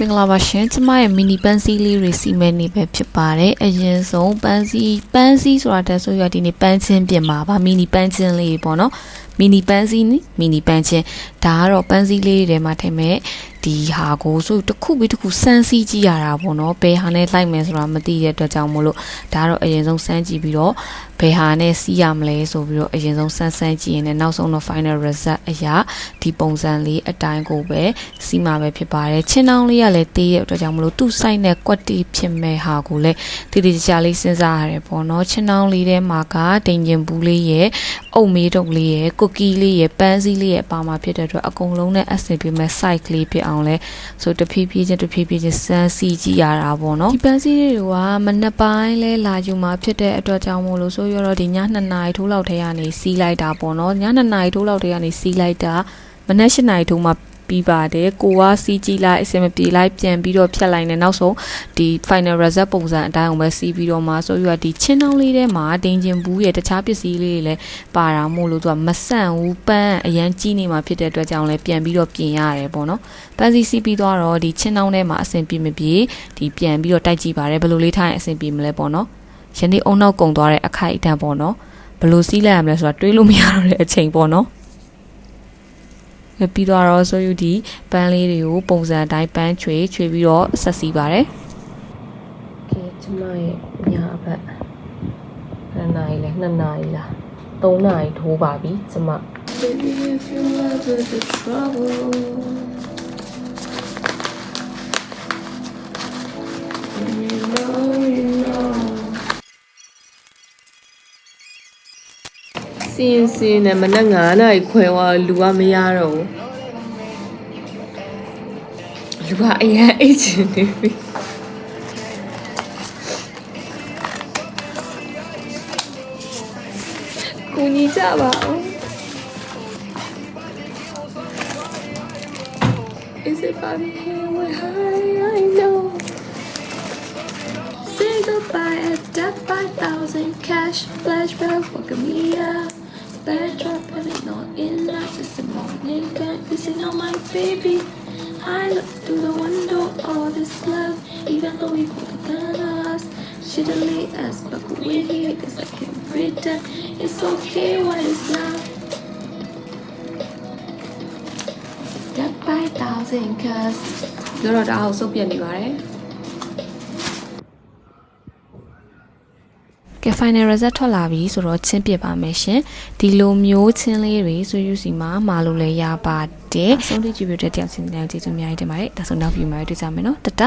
မင်္ဂလာပါရှင်ကျမရဲ့မီနီပန်းစည်းလေးတွေစီမဲနေပဲဖြစ်ပါတယ်အရင်ဆုံးပန်းစည်းဆိုတာတက်ဆိုရဒီနေ့ပန်းချင်းပြင်ပါမီနီပန်းချင်းလေးပေါ့နော်မီနီပန်းစည်းမီနီပန်းချင်းဒါကတော့ပန်းစည်းလေးတွေမှာထည့်မဲ့ဒီဟာကိုဆိုတစ်ခုပြီးတစ်ခုစမ်းစီးကြည့်ရတာပေါ့နော်ဘယ်ဟာနဲ့လိုက်မယ်ဆိုတာမသိတဲ့အတွက်ကြောင့်မို့လို့ဒါကတော့အရင်ဆုံးစမ်းကြည့်ပြီးတော့ဘယ်ဟာနဲ့စီးရမလဲဆိုပြီးတော့အရင်ဆုံးစမ်းကြည့်ရင်လည်းနောက်ဆုံးတော့ final result အရာဒီပုံစံလေးအတိုင်းကိုပဲစီးမှာပဲဖြစ်ပါတယ်ချင်းနှောင်းလေးကလည်းတေးရဲ့အတွက်ကြောင့်မို့လို့သူ့ site နဲ့ကွက်တီဖြစ်မဲ့ဟာကိုလည်းတည်တည်ကြလေးစဉ်းစားရတယ်ပေါ့နော်ချင်းနှောင်းလေးထဲမှာကဒိန်ကျင်ဘူးလေးရဲ့အုတ်မေးတုပ်လေးရဲ့ကွက်ကီလေးရဲ့ပန်းစည်းလေးရဲ့အပါမှာဖြစ်တဲ့အတွက်အကုန်လုံးနဲ့အဆင်ပြေမဲ့ site ကလေးဖြစ်အောင်လဲဆိုတဖြည်းဖြည်းချင်းစမ်းစီကြည့်ရတာပေါ့နော်ဒီပန်းစည်းတွေကမနက်ပိုင်းလဲလာယူမှာဖြစ်တဲ့အတွက်ကြောင့်မို့လို့ဆိုရတော့ဒီည2 နာရီထိုးလောက်ထဲကနေစီးလိုက်တာပေါ့နော်ည2 နာရီထိုးလောက်ထဲကနေစီးလိုက်တာမနက်8 နာရီထိုးမှပြီးပါတယ်ကိုကစီးကြည့်လိုက်အစင်မပြေလိုက်ပြန်ပြီးတော့ဖြတ်လိုက်နေနောက်ဆုံးဒီ final result ပုံစံအတိုင်းအောင်ပဲစီးပြီးတော့မှဆိုရဒီချင်းနှောင်းလေးထဲမှာတင်ကျင်ဘူးရဲ့တခြားပစ္စည်းလေးတွေလည်းပါတာမို့လို့သူကမဆန့်ဘူးပန်းအရန်ကြီးနေမှာဖြစ်တဲ့အတွက်ကြောင့်လည်းပြန်ပြီးတော့ပြင်ရတယ်ပေါ့နော်ပန်းစီးပြီးတော့ဒီချင်းနှောင်းထဲမှာအစင်ပြေမပြေဒီပြန်ပြီးတော့တိုက်ကြည့်ပါတယ်ဘယ်လိုလေးထားရင်အစင်ပြေမလဲပေါ့နော်ယနေ့အုံနောက်ကုံသွားတဲ့အခိုက်အတန့်ပေါ့နော်ဘယ်လိုစီးလိုက်ရမလဲဆိုတာတွေးလို့မရတော့တဲ့အချိန်ပေါ့နော်ပြီးတော့ဆိုယူဒီပန်းလေးတွေကိုပုံစံအတိုင်းပန်းချွေပြီးတော့ဆက်စီပါတယ်။ကဲကျမရဲ့ညအဘက်2 နာရီလဲ2 နာရီလား3 နာရီထိုးပါပြီကျမစင်းနဲ့မနက်9 နာရီခွဲသွားလူကမရတော့ဘူးလူကအရင်အိတ်ချင်နေပြီကိုကြီးကြပါဦး Is it Bobby here with high I know Say goodbye at death by 1,000 cash flashback fucking me up Bad drop and it's not in life this morning can't be seen on my baby I look through the window all this love even though we both done us she delete us but we're here cause I can't pretend it's okay what is love death by 1,000 cause တော့ဒါအောင်စုပ်ပြနေပါတယ်ကဲ final result ထွက်လာပြီဆိုတော့ချင်းပြပါမယ်ရှင်ဒီလိုမျိုးချင်းလေးတွေဆိုယူစီမှာမာလို့လည်းရပါတယ်အဆုံးထိကြည့်ပြတဲ့တရားစီမံကျေးဇူးအများကြီးတင်ပါတယ်ဒါဆိုနောက် view မှာတွေ့ကြမယ်နော်တတ